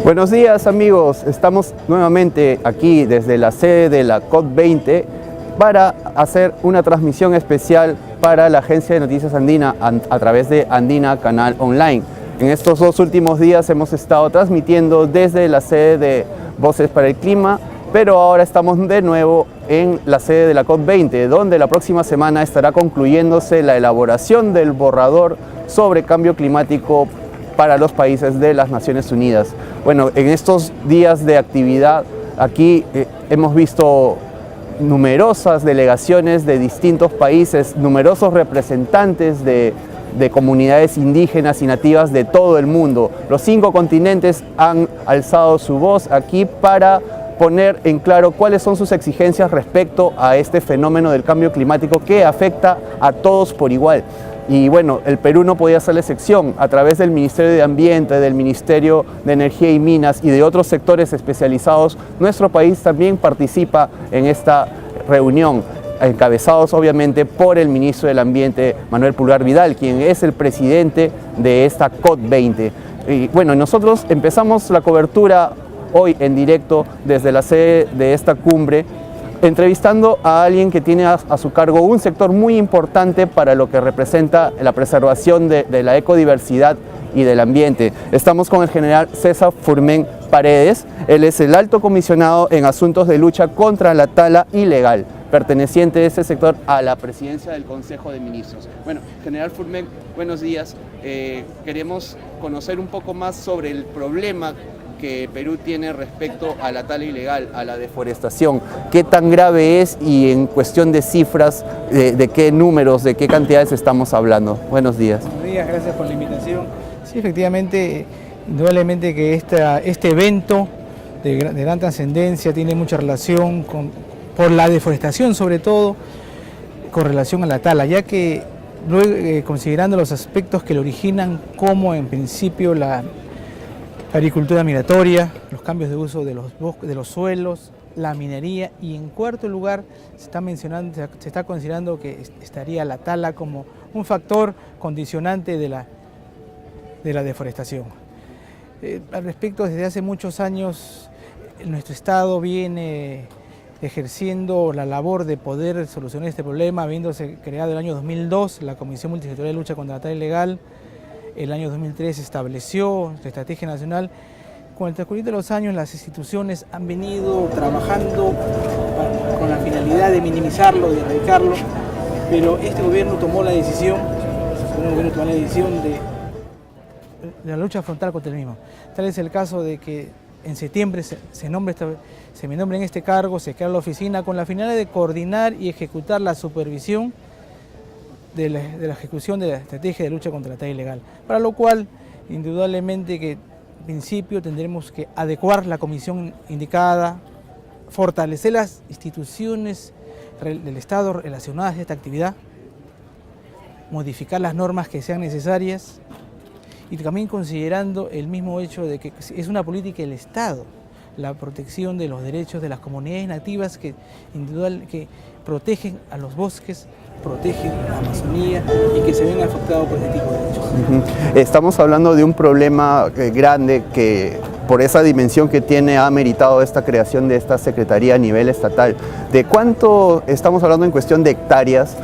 Buenos días amigos, estamos nuevamente aquí desde la sede de la COP20 para hacer una transmisión especial para la Agencia de Noticias Andina a través de Andina Canal Online. En estos dos últimos días hemos estado transmitiendo desde la sede de Voces para el Clima, pero ahora estamos de nuevo en la sede de la COP20, donde la próxima semana estará concluyéndose la elaboración del borrador sobre cambio climático para los países de las Naciones Unidas. Bueno, en estos días de actividad aquí hemos visto numerosas delegaciones de distintos países, numerosos representantes de comunidades indígenas y nativas de todo el mundo. Los 5 continentes han alzado su voz aquí para poner en claro cuáles son sus exigencias respecto a este fenómeno del cambio climático que afecta a todos por igual. Y bueno, el Perú no podía ser la excepción. A través del Ministerio de Ambiente, del Ministerio de Energía y Minas y de otros sectores especializados, nuestro país también participa en esta reunión, encabezados obviamente por el Ministro del Ambiente, Manuel Pulgar Vidal, quien es el presidente de esta COP20. Y bueno, nosotros empezamos la cobertura hoy en directo desde la sede de esta cumbre, entrevistando a alguien que tiene a su cargo un sector muy importante para lo que representa la preservación de la ecodiversidad y del ambiente. Estamos con el general César Furmen Paredes. Él es el alto comisionado en asuntos de lucha contra la tala ilegal, perteneciente de ese sector a la presidencia del Consejo de Ministros. Bueno, general Furmen, buenos días. Queremos conocer un poco más sobre el problema que Perú tiene respecto a la tala ilegal, a la deforestación. ¿Qué tan grave es y en cuestión de cifras, de qué números, de qué cantidades estamos hablando? Buenos días. Buenos días, gracias por la invitación. Sí, efectivamente, indudablemente que este evento de gran trascendencia tiene mucha relación por la deforestación, sobre todo con relación a la tala, ya que luego, considerando los aspectos que lo originan, como en principio la agricultura migratoria, los cambios de uso de los bosques, de los suelos, la minería, y en cuarto lugar se está considerando que estaría la tala como un factor condicionante de la deforestación. Al respecto, desde hace muchos años nuestro Estado viene ejerciendo la labor de poder solucionar este problema, habiéndose creado el año 2002 la Comisión Multisectorial de Lucha contra la Tala Ilegal. El año 2003 se estableció la Estrategia Nacional. Con el transcurrir de los años, las instituciones han venido trabajando con la finalidad de minimizarlo, de erradicarlo, pero este gobierno tomó la decisión, de la lucha frontal contra el mismo. Tal es el caso de que en septiembre se me nombra en este cargo, se crea la oficina con la finalidad de coordinar y ejecutar la supervisión de la ejecución de la estrategia de lucha contra la tala ilegal, para lo cual indudablemente que en principio tendremos que adecuar la comisión indicada, fortalecer las instituciones del Estado relacionadas a esta actividad, modificar las normas que sean necesarias y también considerando el mismo hecho de que es una política del Estado la protección de los derechos de las comunidades nativas que protegen a los bosques, protegen la Amazonía y que se ven afectados por este tipo de derechos. Estamos hablando de un problema grande que por esa dimensión que tiene ha meritado esta creación de esta secretaría a nivel estatal. ¿De cuánto estamos hablando en cuestión de hectáreas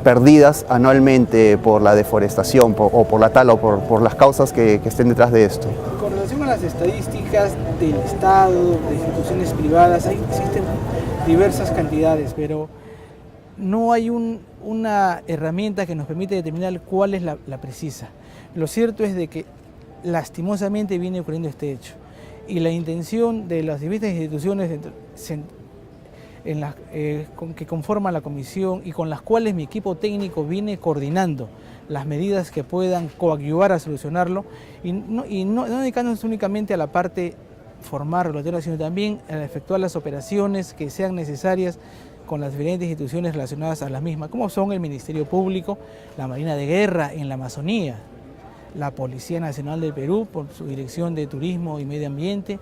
perdidas anualmente por la deforestación o por la tala o por las causas que estén detrás de esto? Con relación a las estadísticas del Estado, de instituciones privadas, existen diversas cantidades, pero no hay una herramienta que nos permite determinar cuál es la precisa. Lo cierto es de que lastimosamente viene ocurriendo este hecho y la intención de las diversas instituciones que conforman la comisión y con las cuales mi equipo técnico viene coordinando las medidas que puedan coadyuvar a solucionarlo y no dedicándonos únicamente a la parte formal, regulatoria, sino también a efectuar las operaciones que sean necesarias con las diferentes instituciones relacionadas a las mismas, como son el Ministerio Público, la Marina de Guerra en la Amazonía, la Policía Nacional del Perú por su Dirección de Turismo y Medio Ambiente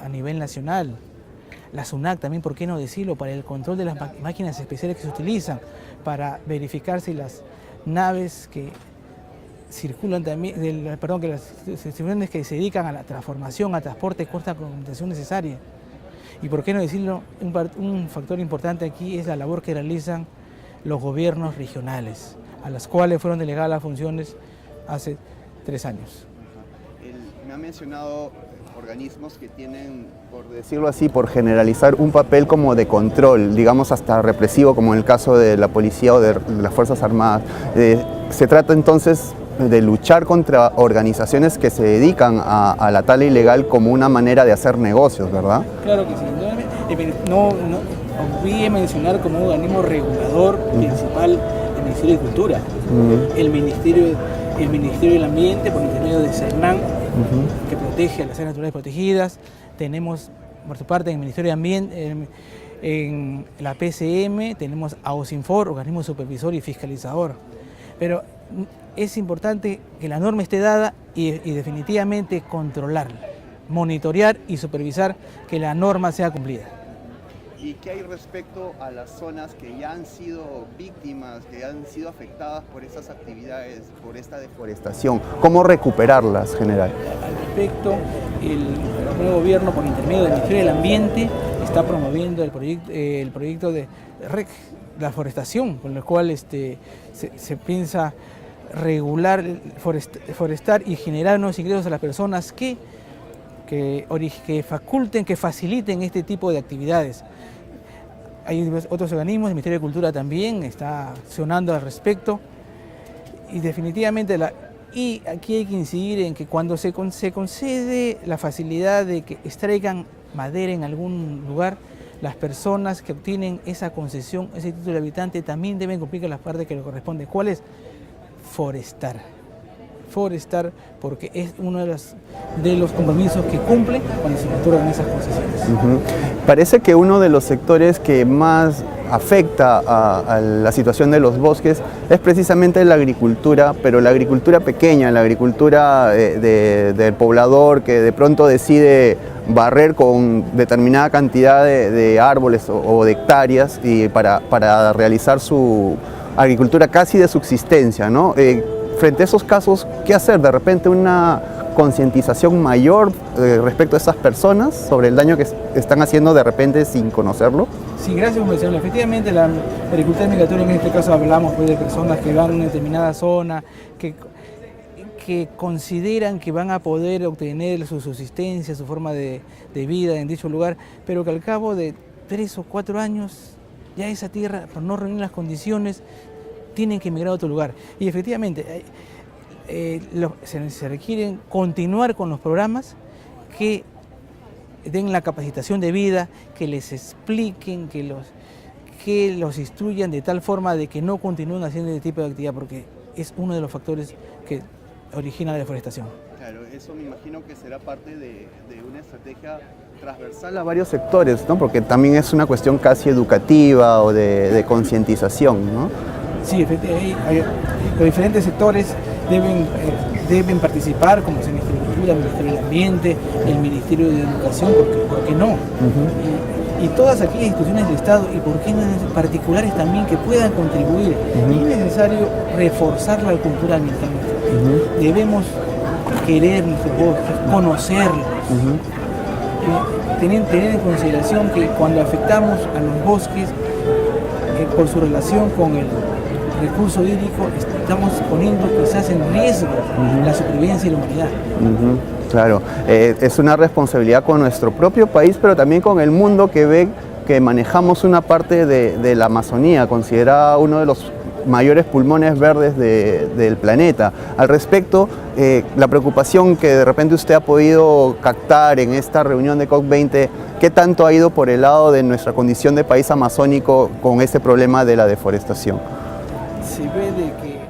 a nivel nacional, la SUNAC también, por qué no decirlo, para el control de las máquinas especiales que se utilizan para verificar si las naves que circulan también, que las instituciones que se dedican a la transformación, a transporte, costa comunicación necesaria. Y por qué no decirlo, un factor importante aquí es la labor que realizan los gobiernos regionales, a las cuales fueron delegadas las funciones hace 3 años. Me ha mencionado organismos que tienen, por decirlo así, por generalizar, un papel como de control, digamos hasta represivo, como en el caso de la policía o de las Fuerzas Armadas. Se trata entonces de luchar contra organizaciones que se dedican a la tala ilegal como una manera de hacer negocios, ¿verdad? Claro que sí. No olvidé mencionar como organismo regulador principal el Ministerio de Cultura, el Ministerio del Ambiente por intermedio de Cernan, que protege a las áreas naturales protegidas. Tenemos, por su parte, en el Ministerio de Ambiente, en la PCM, tenemos a OSINFOR, organismo supervisor y fiscalizador. Pero es importante que la norma esté dada y definitivamente controlarla, monitorear y supervisar que la norma sea cumplida. ¿Y qué hay respecto a las zonas que ya han sido víctimas, que han sido afectadas por esas actividades, por esta deforestación? ¿Cómo recuperarlas, general? Al respecto, el nuevo gobierno, por intermedio del Ministerio del Ambiente, está promoviendo el proyecto de la forestación, con el cual se piensa regular, forestar y generar nuevos ingresos a las personas que faciliten este tipo de actividades. Hay otros organismos, el Ministerio de Cultura también está accionando al respecto y definitivamente y aquí hay que incidir en que cuando se concede la facilidad de que extraigan madera en algún lugar, las personas que obtienen esa concesión, ese título de habitante, también deben cumplir con la parte que le corresponde. ¿Cuál es? Forestar, porque es uno de los compromisos que cumple cuando se otorgan esas concesiones. Parece que uno de los sectores que más afecta a la situación de los bosques es precisamente la agricultura, pero la agricultura pequeña, la agricultura del poblador que de pronto decide barrer con determinada cantidad de árboles o de hectáreas y para realizar su agricultura casi de subsistencia, ¿no? Frente a esos casos, ¿qué hacer? De repente una concientización mayor respecto a esas personas sobre el daño que están haciendo de repente sin conocerlo. Sí, gracias por mencionarlo. Efectivamente, la agricultura migratoria, en este caso hablamos pues, de personas que van a una determinada zona, que consideran que van a poder obtener su subsistencia, su forma de vida en dicho lugar, pero que al cabo de 3 o 4 años ya esa tierra, por no reunir las condiciones, tienen que emigrar a otro lugar. Y efectivamente, se requieren continuar con los programas que den la capacitación de vida, que les expliquen, que los instruyan de tal forma de que no continúen haciendo este tipo de actividad, porque es uno de los factores que origina la deforestación. Claro, eso me imagino que será parte de una estrategia transversal a varios sectores, ¿no? Porque también es una cuestión casi educativa o de concientización, ¿no? Sí, efectivamente, los diferentes sectores deben participar, como es el Ministerio de Cultura, el Ministerio del Ambiente, el Ministerio de Educación, ¿por qué no? Y todas aquellas instituciones del Estado, y por qué no particulares también, que puedan contribuir. Y es necesario reforzar la cultura ambiental. Debemos querer nuestros bosques, conocerlos, tener en consideración que cuando afectamos a los bosques, por su relación con el recurso hídrico, estamos poniendo quizás en riesgo la supervivencia de la humanidad. Claro, es una responsabilidad con nuestro propio país, pero también con el mundo que ve que manejamos una parte de la Amazonía, considerada uno de los mayores pulmones verdes del planeta. Al respecto, la preocupación que de repente usted ha podido captar en esta reunión de COP20, ¿qué tanto ha ido por el lado de nuestra condición de país amazónico con este problema de la deforestación? Se ve de que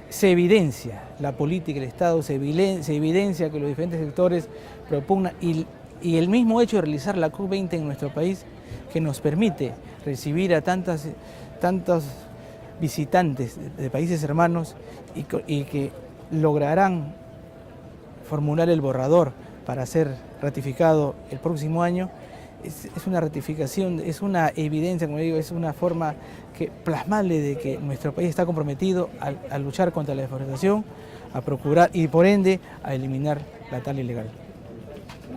se evidencia la política del Estado, se evidencia que los diferentes sectores propugnan y el mismo hecho de realizar la COP20 en nuestro país, que nos permite recibir a tantos visitantes de países hermanos y que lograrán formular el borrador para ser ratificado el próximo año, es una ratificación, es una evidencia, como digo, es una forma plasmable de que nuestro país está comprometido a luchar contra la deforestación, a procurar y por ende a eliminar la tala ilegal.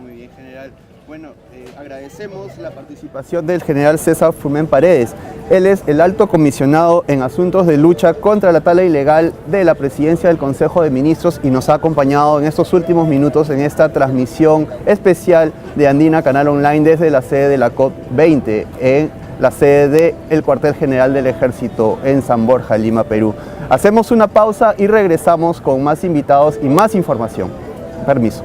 Muy bien, general. Bueno, agradecemos la participación del general César Fumén Paredes. Él es el alto comisionado en asuntos de lucha contra la tala ilegal de la Presidencia del Consejo de Ministros y nos ha acompañado en estos últimos minutos en esta transmisión especial de Andina Canal Online desde la sede de la COP20 en la sede del Cuartel General del Ejército en San Borja, Lima, Perú. Hacemos una pausa y regresamos con más invitados y más información. Permiso.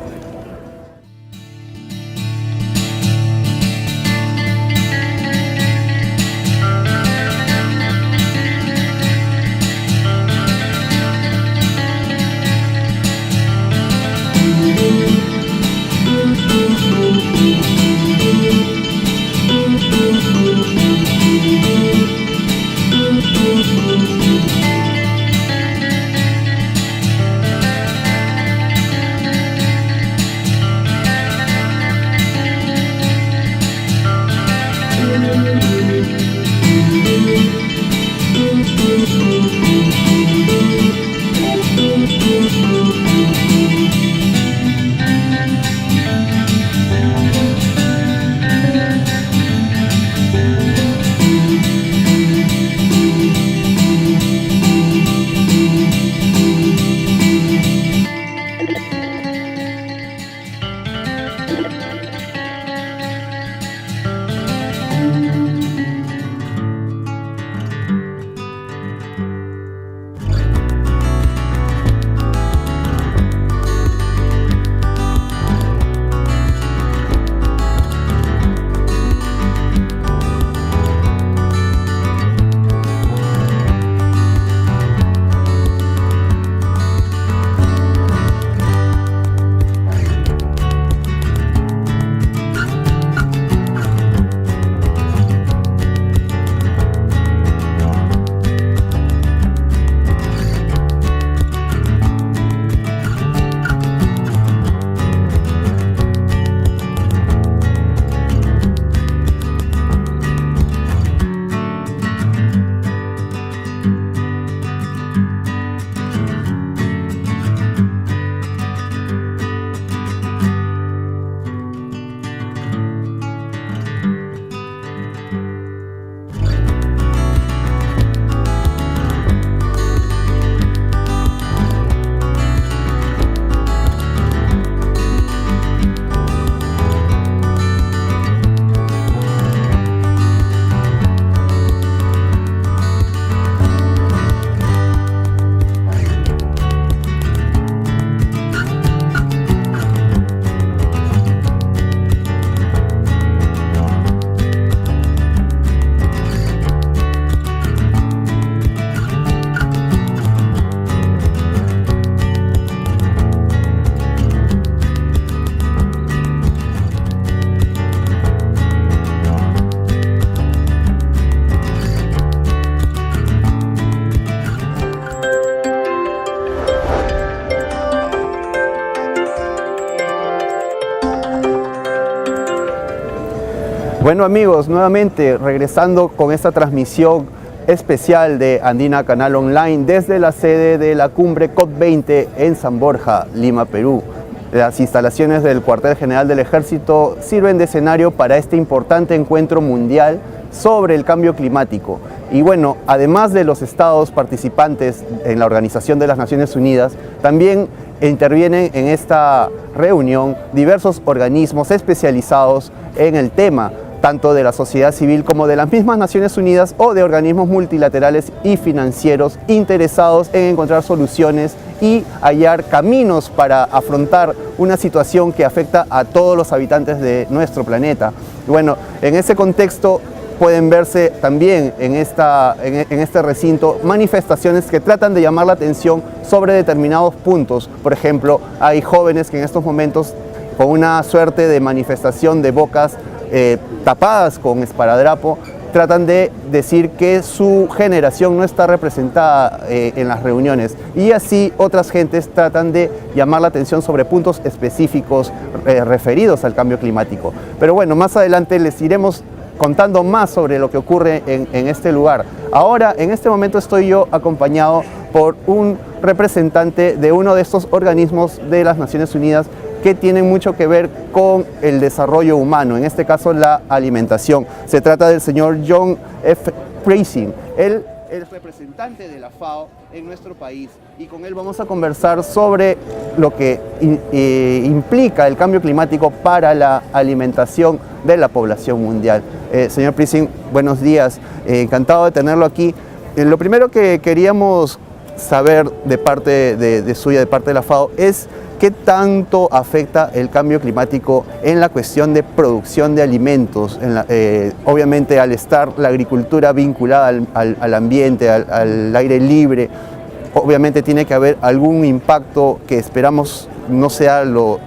Bueno amigos, nuevamente regresando con esta transmisión especial de Andina Canal Online desde la sede de la cumbre COP20 en San Borja, Lima, Perú. Las instalaciones del Cuartel General del Ejército sirven de escenario para este importante encuentro mundial sobre el cambio climático. Y bueno, además de los estados participantes en la Organización de las Naciones Unidas, también intervienen en esta reunión diversos organismos especializados en el tema, tanto de la sociedad civil como de las mismas Naciones Unidas o de organismos multilaterales y financieros interesados en encontrar soluciones y hallar caminos para afrontar una situación que afecta a todos los habitantes de nuestro planeta. Y bueno, en ese contexto pueden verse también en este recinto manifestaciones que tratan de llamar la atención sobre determinados puntos. Por ejemplo, hay jóvenes que en estos momentos, con una suerte de manifestación de bocas tapadas con esparadrapo, tratan de decir que su generación no está representada en las reuniones, y así otras gentes tratan de llamar la atención sobre puntos específicos referidos al cambio climático. Pero bueno, más adelante les iremos contando más sobre lo que ocurre en este lugar. Ahora, en este momento estoy yo acompañado por un representante de uno de estos organismos de las Naciones Unidas que tienen mucho que ver con el desarrollo humano, en este caso la alimentación. Se trata del señor John F. Preissing. Él es representante de la FAO en nuestro país, y con él vamos a conversar sobre lo que implica el cambio climático para la alimentación de la población mundial. Señor Preissing, buenos días, encantado de tenerlo aquí. Lo primero que queríamos saber de parte de suya, de parte de la FAO, es ¿qué tanto afecta el cambio climático en la cuestión de producción de alimentos? Obviamente, al estar la agricultura vinculada al ambiente, al aire libre, obviamente tiene que haber algún impacto que esperamos no sea lo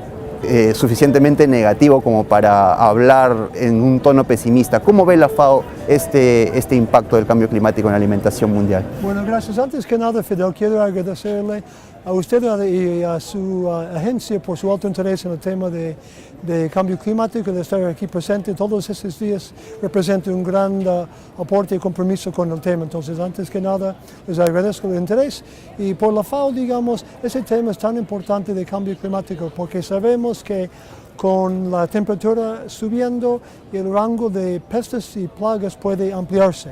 suficientemente negativo como para hablar en un tono pesimista. ¿Cómo ve la FAO este impacto del cambio climático en la alimentación mundial? Bueno, gracias. Antes que nada, Fidel, quiero agradecerle a usted y a su agencia por su alto interés en el tema de cambio climático, de estar aquí presente todos estos días. Representa un gran aporte y compromiso con el tema. Entonces, antes que nada, les agradezco el interés. Y por la FAO, digamos, ese tema es tan importante de cambio climático porque sabemos que con la temperatura subiendo, el rango de pestes y plagas puede ampliarse.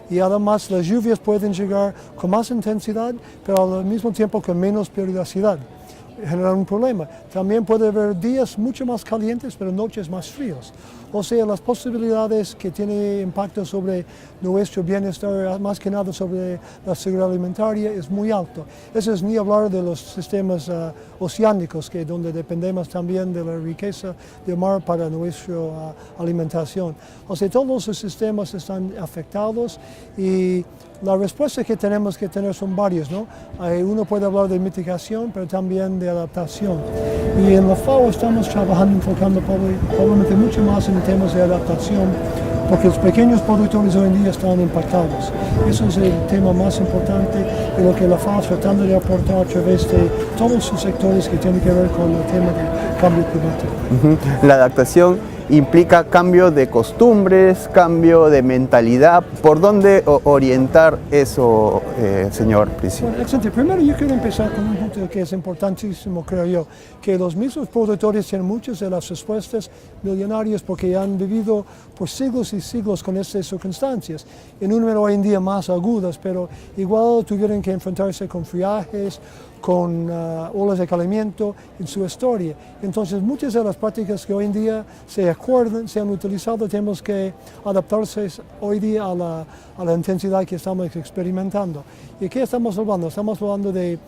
Y además las lluvias pueden llegar con más intensidad, pero al mismo tiempo con menos periodicidad, generar un problema. También puede haber días mucho más calientes, pero noches más fríos. O sea, las posibilidades que tiene impacto sobre nuestro bienestar, más que nada sobre la seguridad alimentaria, es muy alto. Eso es ni hablar de los sistemas oceánicos, donde dependemos también de la riqueza del mar para nuestra alimentación. O sea, todos los sistemas están afectados y la respuesta que tenemos que tener son varias, ¿no? Uno puede hablar de mitigación, pero también de adaptación. Y en la FAO estamos trabajando, enfocando probablemente mucho más en temas de adaptación, porque los pequeños productores hoy en día están impactados. Eso es el tema más importante de lo que la FAO está tratando de aportar a través de todos sus sectores que tienen que ver con el tema del cambio climático. La adaptación implica cambio de costumbres, cambio de mentalidad. ¿Por dónde orientar eso, señor Preissing? Bueno, excelente. Primero yo quiero empezar con un punto que es importantísimo, creo yo, que los mismos productores tienen muchas de las respuestas millonarias porque han vivido por siglos y siglos con estas circunstancias, en un número hoy en día más agudas, pero igual tuvieron que enfrentarse con friajes, con olas de calentamiento en su historia. Entonces, muchas de las prácticas que hoy en día se acuerdan, se han utilizado, tenemos que adaptarse hoy día a la intensidad que estamos experimentando. ¿Y qué estamos hablando? Estamos hablando de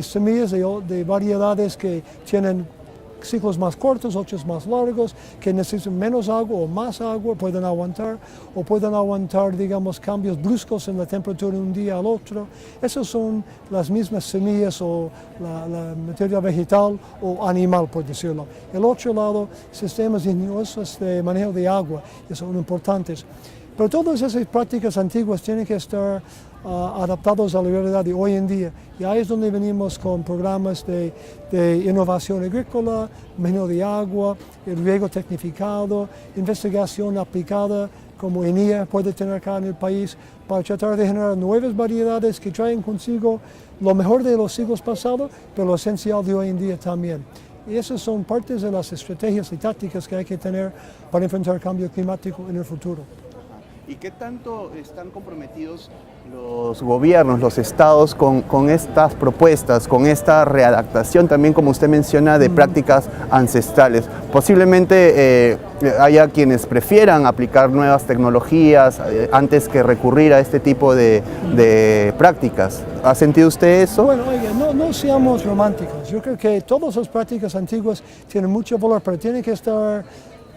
semillas, de variedades que tienen ciclos más cortos, otros más largos, que necesitan menos agua o más agua, pueden aguantar, digamos, cambios bruscos en la temperatura de un día al otro. Esas son las mismas semillas o la materia vegetal o animal, por decirlo. El otro lado, sistemas ingeniosos de manejo de agua, que son importantes. Pero todas esas prácticas antiguas tienen que estar adaptados a la realidad de hoy en día. Y ahí es donde venimos con programas de innovación agrícola, manejo de agua, el riego tecnificado, investigación aplicada, como ENIA puede tener acá en el país, para tratar de generar nuevas variedades que traen consigo lo mejor de los siglos pasados, pero lo esencial de hoy en día también. Y esas son partes de las estrategias y tácticas que hay que tener para enfrentar el cambio climático en el futuro. ¿Y qué tanto están comprometidos los gobiernos, los estados con estas propuestas, con esta readaptación también, como usted menciona, de prácticas ancestrales? Posiblemente haya quienes prefieran aplicar nuevas tecnologías antes que recurrir a este tipo de prácticas. ¿Ha sentido usted eso? Bueno, oiga, no seamos románticos. Yo creo que todas las prácticas antiguas tienen mucho valor, pero tienen que estar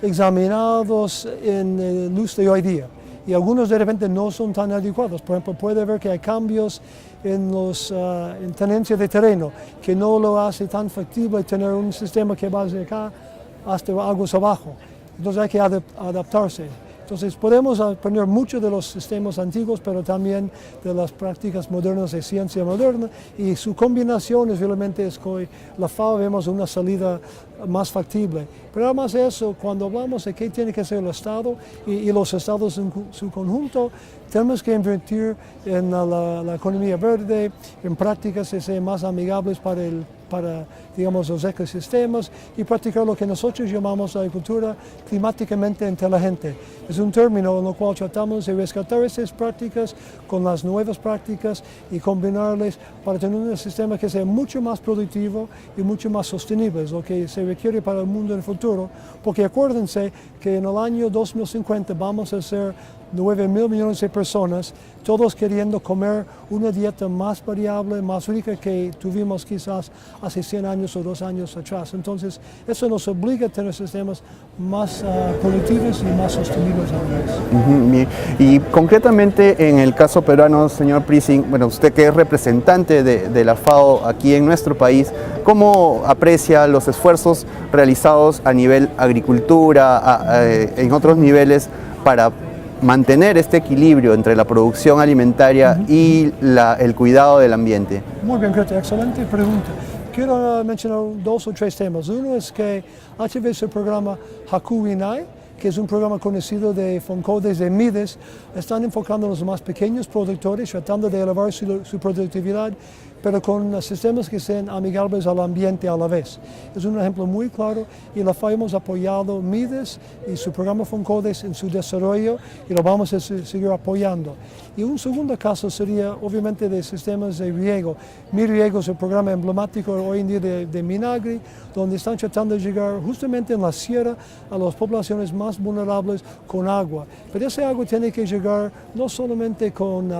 examinados en luz de hoy día. Y algunos de repente no son tan adecuados. Por ejemplo, puede ver que hay cambios en tenencia de terreno que no lo hace tan factible tener un sistema que va desde acá hasta aguas abajo. Entonces hay que adaptarse. Entonces podemos aprender mucho de los sistemas antiguos, pero también de las prácticas modernas de ciencia moderna, y su combinación realmente es que la FAO vemos una salida más factible. Pero además de eso, cuando hablamos de qué tiene que hacer el Estado y los Estados en su conjunto, tenemos que invertir en la economía verde, en prácticas que sean más amigables para digamos, los ecosistemas, y practicar lo que nosotros llamamos agricultura climáticamente inteligente. Es un término en el cual tratamos de rescatar esas prácticas con las nuevas prácticas y combinarlas para tener un sistema que sea mucho más productivo y mucho más sostenible, es lo que se requiere para el mundo en el futuro, porque acuérdense que en el año 2050 vamos a ser 9.000 millones de personas, todos queriendo comer una dieta más variable, más rica que tuvimos quizás hace 100 años o 2 años atrás. Entonces, eso nos obliga a tener sistemas más productivos y más sostenibles a la vez. Y concretamente en el caso peruano, señor Prissing, bueno, usted que es representante de la FAO aquí en nuestro país, ¿cómo aprecia los esfuerzos realizados a nivel agricultura, en otros niveles, para mantener este equilibrio entre la producción alimentaria y el cuidado del ambiente? Muy bien, Greta, excelente pregunta. Quiero mencionar 2 o 3 temas. Uno es que a través del programa Haku Rinai, que es un programa conocido de FONCODES, de MIDES, están enfocando en los más pequeños productores, tratando de elevar su productividad, pero con sistemas que sean amigables al ambiente a la vez. Es un ejemplo muy claro, y la FAO hemos apoyado MIDES y su programa FONCODES en su desarrollo, y lo vamos a seguir apoyando. Y un segundo caso sería obviamente de sistemas de riego. Mi Riego es el programa emblemático hoy en día de Minagri, donde están tratando de llegar justamente en la sierra a las poblaciones más vulnerables con agua. Pero ese agua tiene que llegar no solamente con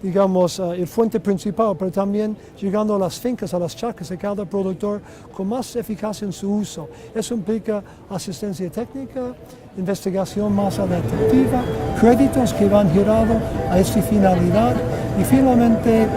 digamos, el fuente principal, pero también llegando a las fincas, a las chacras de cada productor con más eficacia en su uso. Eso implica asistencia técnica, investigación más adaptativa, créditos que van girados a esta finalidad, y finalmente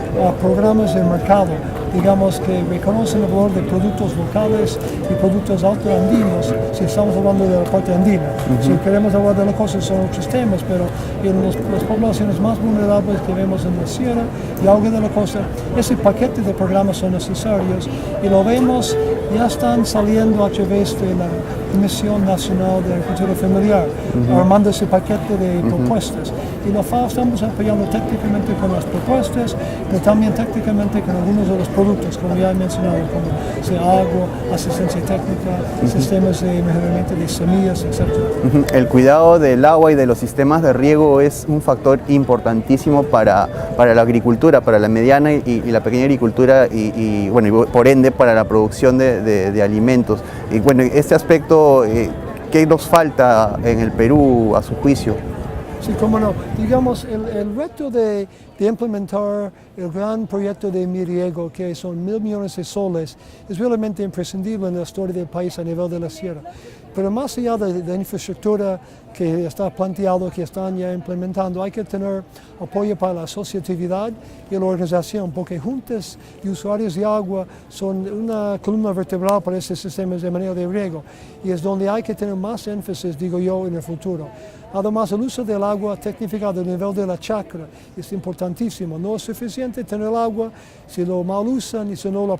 programas de mercado, digamos, que reconocen el valor de productos locales y productos autoandinos, si estamos hablando de la parte andina. Si queremos hablar de las cosas son otros temas, pero en las poblaciones más vulnerables que vemos en la sierra y algo de la costa, ese paquete de programas son necesarios, y lo vemos, ya están saliendo a través de la Comisión Nacional de Agricultura Familiar, armando ese paquete de propuestas. Y la FAO estamos apoyando técnicamente con las propuestas, pero también técnicamente con algunos de los productos, como ya he mencionado, como sea agua, asistencia técnica, sistemas de mejoramiento de semillas, etc. El cuidado del agua y de los sistemas de riego es un factor importantísimo para la agricultura, para la mediana y la pequeña agricultura, y por ende para la producción de alimentos. Y bueno, este aspecto, ¿qué nos falta en el Perú a su juicio? Sí, cómo no. Digamos, el reto de implementar el gran proyecto de Mi Riego, que son 1.000 millones de soles, es realmente imprescindible en la historia del país a nivel de la sierra. Pero más allá de la infraestructura que está planteado, que están ya implementando, hay que tener apoyo para la asociatividad y la organización, porque juntas y usuarios de agua son una columna vertebral para estos sistemas de manejo de riego, y es donde hay que tener más énfasis, digo yo, en el futuro. Además, el uso del agua tecnificado a nivel de la chacra es importantísimo. No es suficiente tener agua si lo mal usan y si no lo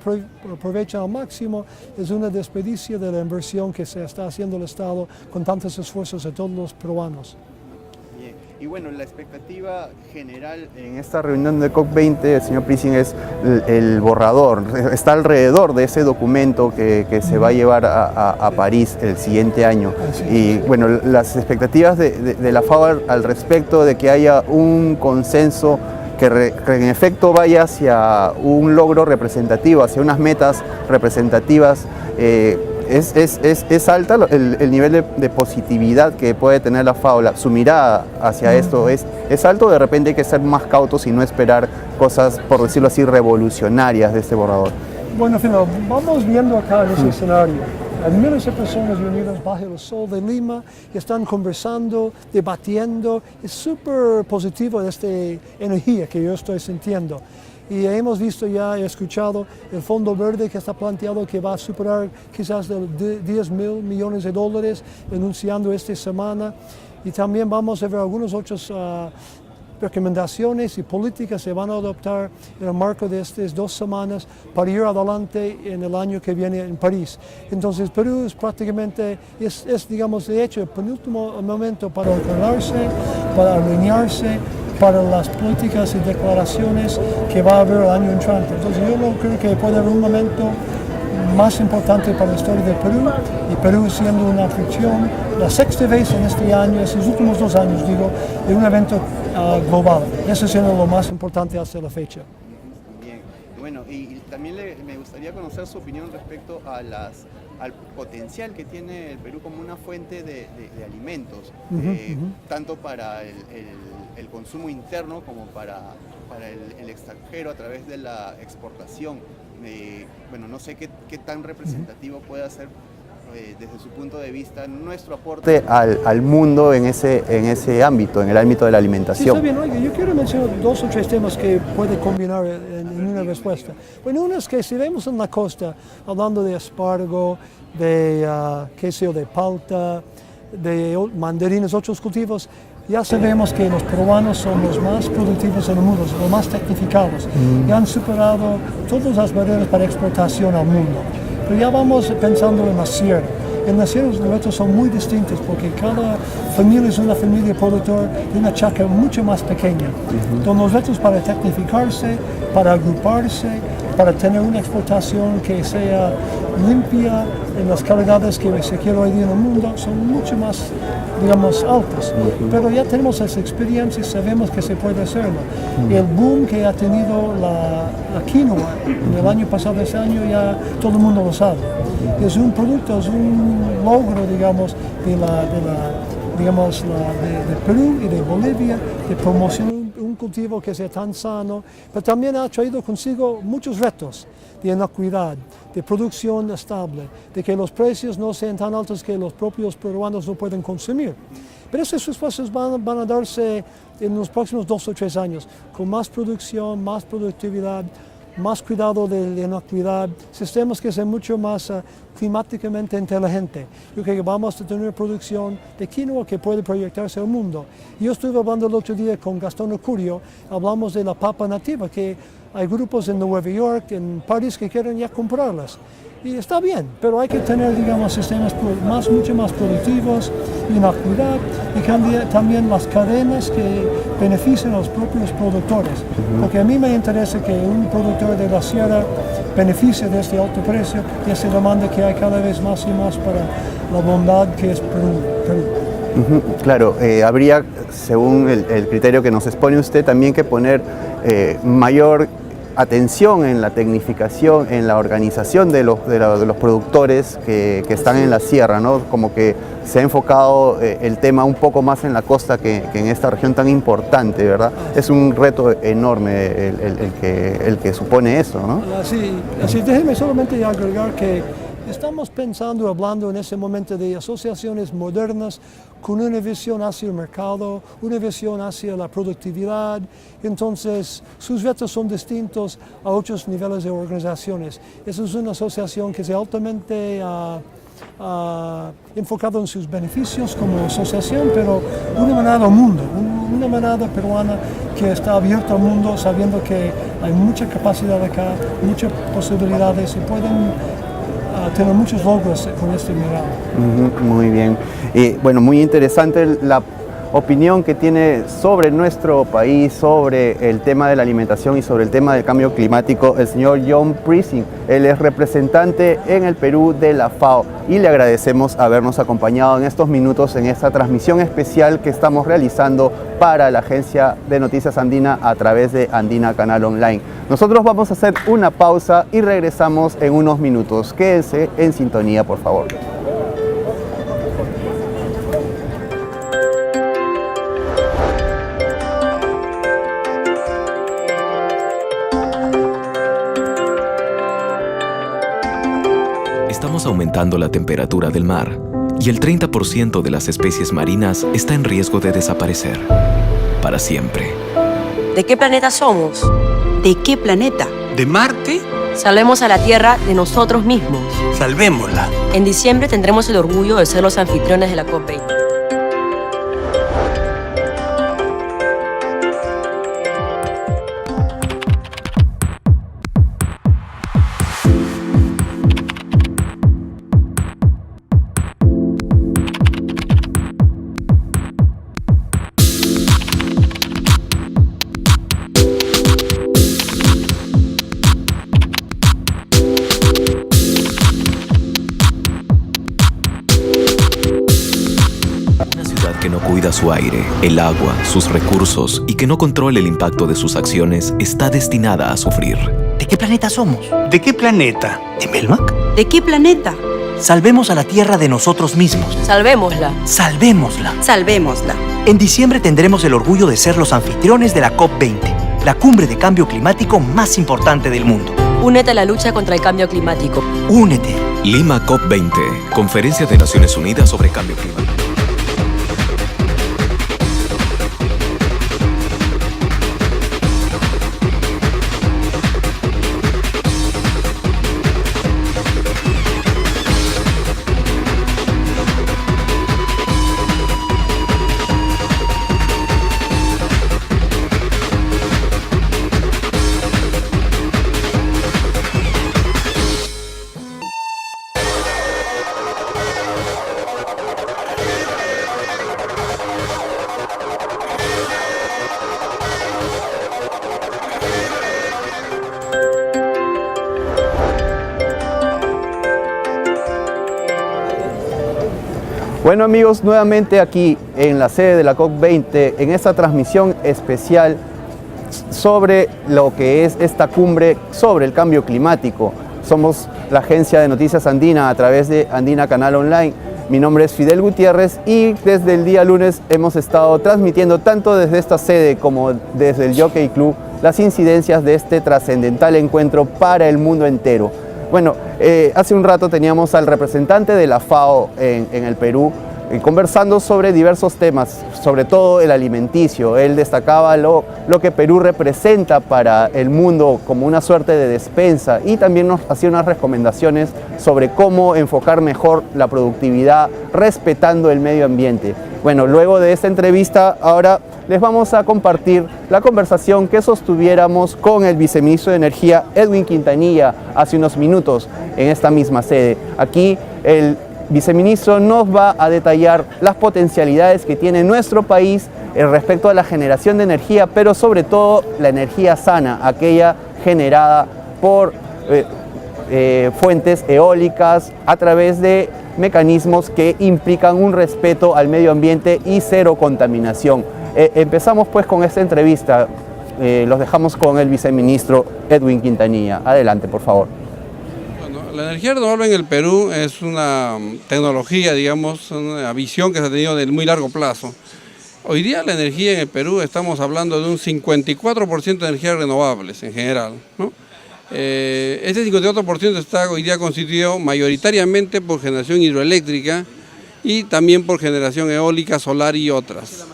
aprovechan al máximo. Es una desperdicio de la inversión que se está haciendo el Estado con tantos esfuerzos de todos los peruanos. Y bueno, la expectativa general en esta reunión de COP20, señor Prissing, es el borrador. Está alrededor de ese documento que se va a llevar a París el siguiente año. Y bueno, las expectativas de la FAO al respecto de que haya un consenso que en efecto vaya hacia un logro representativo, hacia unas metas representativas. Es alta el nivel de positividad que puede tener la FAO, su mirada hacia esto es alto. De repente hay que ser más cautos y no esperar cosas, por decirlo así, revolucionarias de este borrador. Bueno, Fino, vamos viendo acá en ese escenario. Hay miles de personas reunidas bajo el sol de Lima que están conversando, debatiendo. Es súper positivo esta energía que yo estoy sintiendo. Y hemos visto ya, he escuchado el Fondo Verde que está planteado que va a superar quizás de 10.000 millones de dólares, anunciando esta semana. y también vamos a ver algunos otros recomendaciones y políticas se van a adoptar en el marco de estas 2 semanas para ir adelante en el año que viene en París. Entonces Perú es prácticamente, digamos de hecho el penúltimo momento para ordenarse, para alinearse para las políticas y declaraciones que va a haber el año entrante. Entonces yo no creo que puede haber un momento más importante para la historia de Perú, y Perú siendo una fricción, la 6ª vez en este año, estos últimos 2 años digo, de un evento global. Eso siendo lo más importante hasta la fecha. Bien, bueno, y también me gustaría conocer su opinión respecto a al potencial que tiene el Perú como una fuente de alimentos, tanto para el consumo interno como para el extranjero a través de la exportación. Bueno, no sé qué tan representativo puede ser desde su punto de vista nuestro aporte al mundo en ese ámbito, en el ámbito de la alimentación. Sí, está bien. Oiga, yo quiero mencionar 2 o 3 temas que puede combinar en una respuesta. Bueno, uno es que si vemos en la costa, hablando de espárrago, de queso de palta, de mandarinas, otros cultivos, ya sabemos que los peruanos son los más productivos en el mundo, los más tecnificados, y han superado todas las barreras para exportación al mundo. Pero ya vamos pensando en la sierra. En la sierra los retos son muy distintos porque cada familia es una familia productora de una chacra mucho más pequeña. Entonces los retos para tecnificarse, para agruparse, para tener una exportación que sea limpia en las calidades que se quiere hoy día en el mundo son mucho más, digamos, altas. Pero ya tenemos esa experiencia y sabemos que se puede hacerlo. El boom que ha tenido la quinoa en el año pasado, ese año, ya todo el mundo lo sabe. Es un producto, es un logro, digamos, de Perú y de Bolivia, de promocionar un cultivo que sea tan sano, pero también ha traído consigo muchos retos de inocuidad, de producción estable, de que los precios no sean tan altos que los propios peruanos no pueden consumir. Pero esas respuestas van a darse en los próximos 2 o 3 años, con más producción, más productividad, más cuidado de la inocuidad, sistemas que sean mucho más climáticamente inteligentes. Yo creo que vamos a tener una producción de quinoa que puede proyectarse al mundo. Yo estuve hablando el otro día con Gastón Ocurio, hablamos de la papa nativa, que hay grupos en Nueva York, en París, que quieren ya comprarlas. Y está bien, pero hay que tener, digamos, sistemas mucho más productivos, inocuidad, y también las cadenas que beneficien a los propios productores. Porque a mí me interesa que un productor de la sierra beneficie de este alto precio y esa demanda que hay cada vez más y más para la bondad que es Perú. Claro, habría, según el criterio que nos expone usted, también que poner mayor atención en la tecnificación, en la organización de los productores que están en la sierra, ¿no? Como que se ha enfocado el tema un poco más en la costa que en esta región tan importante, ¿verdad? Es un reto enorme el que supone eso, ¿no? Así déjeme solamente agregar que estamos pensando, hablando en ese momento de asociaciones modernas con una visión hacia el mercado, una visión hacia la productividad. Entonces, sus retos son distintos a otros niveles de organizaciones. Esa es una asociación que es altamente enfocada en sus beneficios como asociación, pero una manada al mundo, una manada peruana que está abierta al mundo, sabiendo que hay mucha capacidad acá, muchas posibilidades y pueden tener muchos logros con este mirado. Muy bien. Bueno, muy interesante la opinión que tiene sobre nuestro país, sobre el tema de la alimentación y sobre el tema del cambio climático, el señor John Preissing. Él es representante en el Perú de la FAO y le agradecemos habernos acompañado en estos minutos en esta transmisión especial que estamos realizando para la Agencia de Noticias Andina a través de Andina Canal Online. Nosotros vamos a hacer una pausa y regresamos en unos minutos. Quédense en sintonía, por favor. Estamos aumentando la temperatura del mar y el 30% de las especies marinas está en riesgo de desaparecer para siempre. ¿De qué planeta somos? ¿De qué planeta? ¿De Marte? Salvemos a la Tierra de nosotros mismos. Salvémosla. En diciembre tendremos el orgullo de ser los anfitriones de la COP20. que no cuida su aire, el agua, sus recursos y que no controla el impacto de sus acciones está destinada a sufrir. ¿De qué planeta somos? ¿De qué planeta? ¿De Melmac? ¿De qué planeta? Salvemos a la Tierra de nosotros mismos. Salvémosla. Salvémosla. Salvémosla. En diciembre tendremos el orgullo de ser los anfitriones de la COP20, la cumbre de cambio climático más importante del mundo. Únete a la lucha contra el cambio climático. Únete. Lima COP20, Conferencia de Naciones Unidas sobre Cambio Climático. Bueno amigos, nuevamente aquí en la sede de la COP20, en esta transmisión especial sobre lo que es esta cumbre sobre el cambio climático. Somos la agencia de noticias Andina a través de Andina Canal Online. Mi nombre es Fidel Gutiérrez y desde el día lunes hemos estado transmitiendo tanto desde esta sede como desde el Jockey Club las incidencias de este trascendental encuentro para el mundo entero. Bueno, hace un rato teníamos al representante de la FAO en el Perú conversando sobre diversos temas, sobre todo el alimenticio. Él destacaba lo que Perú representa para el mundo como una suerte de despensa y también nos hacía unas recomendaciones sobre cómo enfocar mejor la productividad respetando el medio ambiente. Bueno, luego de esta entrevista, ahora les vamos a compartir la conversación que sostuviéramos con el viceministro de Energía, Edwin Quintanilla, hace unos minutos en esta misma sede. Aquí el viceministro nos va a detallar las potencialidades que tiene nuestro país respecto a la generación de energía, pero sobre todo la energía sana, aquella generada por fuentes eólicas a través de mecanismos que implican un respeto al medio ambiente y cero contaminación. Empezamos pues con esta entrevista, los dejamos con el viceministro Edwin Quintanilla. Adelante, por favor. Bueno, la energía renovable en el Perú es una tecnología, digamos, una visión que se ha tenido de muy largo plazo. Hoy día la energía en el Perú estamos hablando de un 54% de energías renovables en general, ¿no? Este 54% está hoy día constituido mayoritariamente por generación hidroeléctrica y también por generación eólica, solar y otras.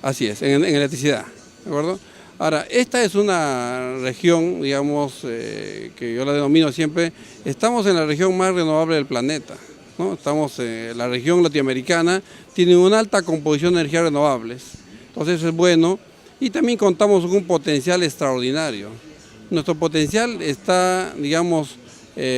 Así es, en electricidad, ¿de acuerdo? Ahora, esta es una región, digamos, que yo la denomino siempre, estamos en la región más renovable del planeta, ¿no? Estamos, la región latinoamericana tiene una alta composición de energías renovables, entonces eso es bueno, y también contamos con un potencial extraordinario. Nuestro potencial está, digamos,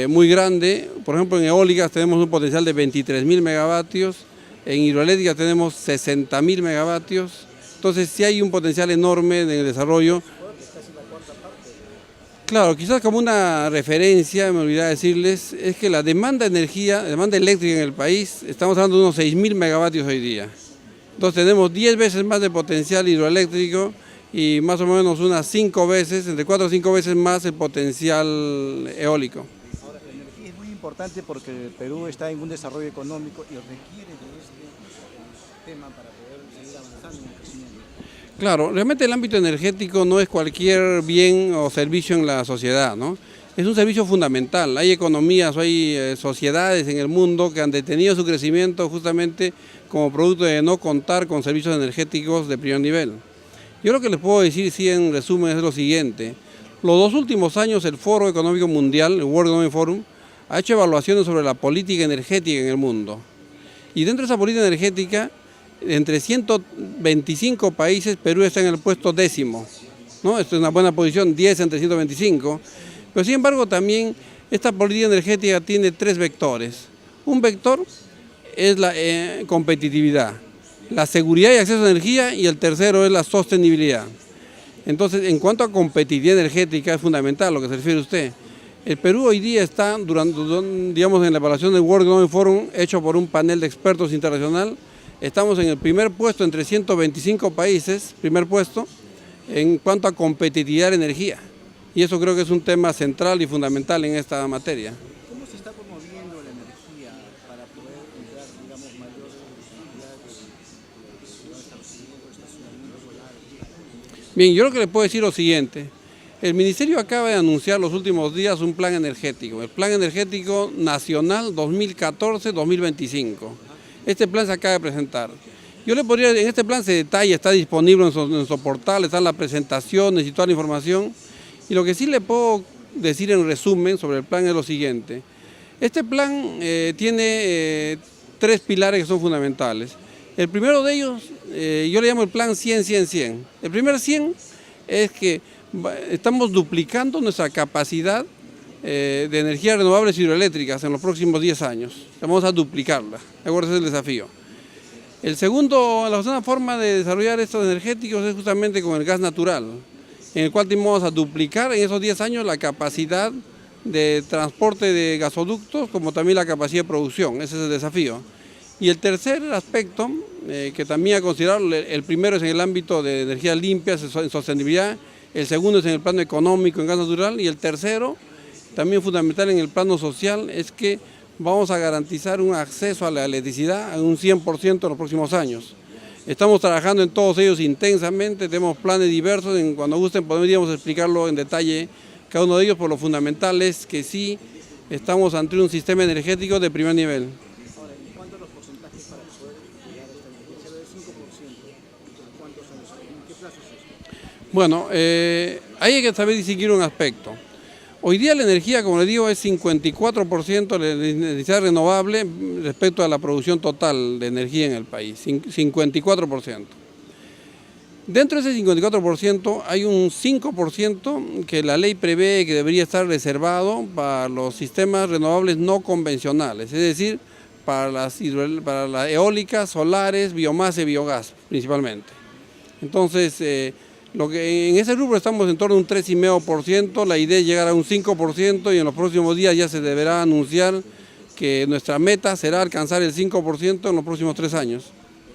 muy grande. Por ejemplo, en eólicas tenemos un potencial de 23.000 megavatios, en hidroeléctricas tenemos 60.000 megavatios. Entonces, sí hay un potencial enorme en el desarrollo. Claro, quizás como una referencia, me olvidé decirles, es que la demanda de energía, la demanda eléctrica en el país, estamos hablando de unos 6.000 megavatios hoy día. Entonces, tenemos 10 veces más de potencial hidroeléctrico y más o menos unas 5 veces, entre 4 o 5 veces más el potencial eólico. Ahora, la energía es muy importante porque el Perú está en un desarrollo económico y requiere de este tema para poder seguir avanzando en el crecimiento. Claro, realmente el ámbito energético no es cualquier bien o servicio en la sociedad, ¿no? Es un servicio fundamental. Hay economías o hay sociedades en el mundo que han detenido su crecimiento justamente como producto de no contar con servicios energéticos de primer nivel. Yo lo que les puedo decir, sí, en resumen, es lo siguiente. Los 2 últimos años el Foro Económico Mundial, el World Economic Forum, ha hecho evaluaciones sobre la política energética en el mundo. Y dentro de esa política energética, entre 125 países, Perú está en el puesto 10º, ¿no? Esto es una buena posición, 10 entre 125. Pero sin embargo también esta política energética tiene 3 vectores. Un vector es la competitividad, la seguridad y acceso a energía, y el tercero es la sostenibilidad. Entonces, en cuanto a competitividad energética, es fundamental lo que se refiere usted. El Perú hoy día está, digamos, en la evaluación del World Economic Forum, hecho por un panel de expertos internacional, estamos en el primer puesto entre 125 países, primer puesto, en cuanto a competitividad de energía. Y eso creo que es un tema central y fundamental en esta materia. ¿Cómo se está promoviendo la energía para poder entrar, digamos, mayores cantidades de estacionamientos solares? Bien, yo lo que le puedo decir es lo siguiente. El Ministerio acaba de anunciar los últimos días un plan energético, el Plan Energético Nacional 2014-2025. Este plan se acaba de presentar. Yo le podría, en este plan se detalla, está disponible en nuestro portal, están las presentaciones y toda la información. Y lo que sí le puedo decir en resumen sobre el plan es lo siguiente. Este plan tiene 3 pilares que son fundamentales. El primero de ellos, yo le llamo el plan 100-100-100. El primer 100 es que estamos duplicando nuestra capacidad de energías renovables hidroeléctricas en los próximos 10 años. Vamos a duplicarla. Ese es el desafío. La segunda forma de desarrollar estos energéticos es justamente con el gas natural, en el cual vamos a duplicar en esos 10 años la capacidad de transporte de gasoductos, como también la capacidad de producción. Ese es el desafío. Y el tercer aspecto, que también a considerar, el primero es en el ámbito de energías limpias, en sostenibilidad, el segundo es en el plano económico, en gas natural, y el tercero, también fundamental en el plano social, es que vamos a garantizar un acceso a la electricidad a un 100% en los próximos años. Estamos trabajando en todos ellos intensamente, tenemos planes diversos, cuando gusten podríamos explicarlo en detalle cada uno de ellos, pero lo fundamental es que sí estamos ante un sistema energético de primer nivel. Ahora, ¿y cuántos son los porcentajes para poder llegar a esta energía? Se ve del 5%. ¿Cuántos son esos? ¿En qué plazo es eso? Bueno, ahí hay que saber distinguir un aspecto. Hoy día la energía, como les digo, es 54% de la energía renovable respecto a la producción total de energía en el país, 54%. Dentro de ese 54% hay un 5% que la ley prevé que debería estar reservado para los sistemas renovables no convencionales, es decir, para las eólicas, solares, biomasa y biogás principalmente. Entonces, en ese rubro estamos en torno a un 3,5%, la idea es llegar a un 5% y en los próximos días ya se deberá anunciar que nuestra meta será alcanzar el 5% en los próximos 3 años.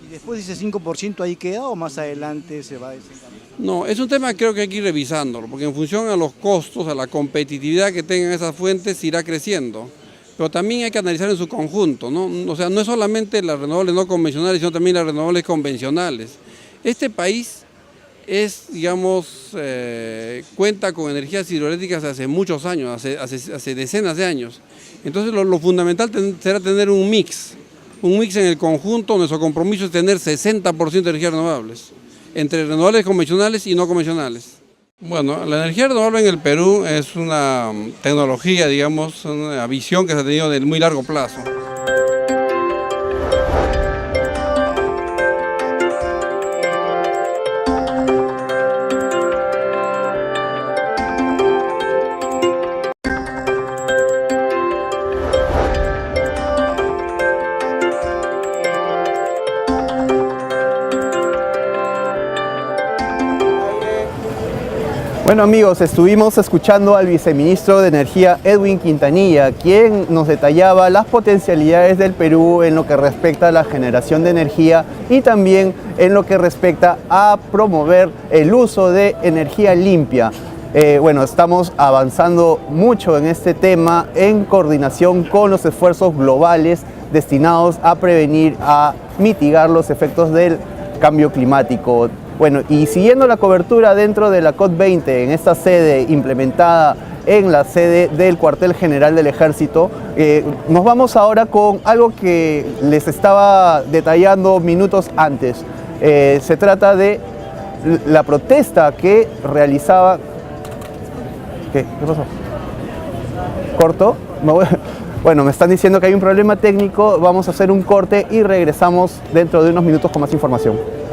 ¿Y después de ese 5% ahí queda o más adelante se va a desencadenar? No, es un tema que creo que hay que ir revisándolo, porque en función a los costos, a la competitividad que tengan esas fuentes, irá creciendo. Pero también hay que analizar en su conjunto, ¿no? O sea, no es solamente las renovables no convencionales, sino también las renovables convencionales. Este país cuenta con energías hidroeléctricas hace muchos años, hace decenas de años. Entonces lo fundamental será tener un mix en el conjunto. Nuestro compromiso es tener 60% de energías renovables, entre renovables convencionales y no convencionales. Bueno, la energía renovable en el Perú es una tecnología, digamos, una visión que se ha tenido de muy largo plazo. Bueno amigos, estuvimos escuchando al viceministro de Energía Edwin Quintanilla, quien nos detallaba las potencialidades del Perú en lo que respecta a la generación de energía y también en lo que respecta a promover el uso de energía limpia. Bueno, estamos avanzando mucho en este tema en coordinación con los esfuerzos globales destinados a prevenir, a mitigar los efectos del cambio climático. Bueno, y siguiendo la cobertura dentro de la COP20, en esta sede implementada en la sede del Cuartel General del Ejército, nos vamos ahora con algo que les estaba detallando minutos antes. Se trata de la protesta que realizaba... ¿Qué pasó? ¿Corto? Bueno, me están diciendo que hay un problema técnico, vamos a hacer un corte y regresamos dentro de unos minutos con más información.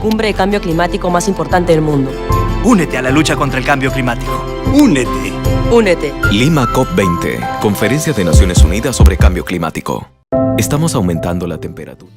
cumbre de cambio climático más importante del mundo. Únete a la lucha contra el cambio climático. ¡Únete! Únete. Lima COP20, Conferencia de Naciones Unidas sobre Cambio Climático. Estamos aumentando la temperatura.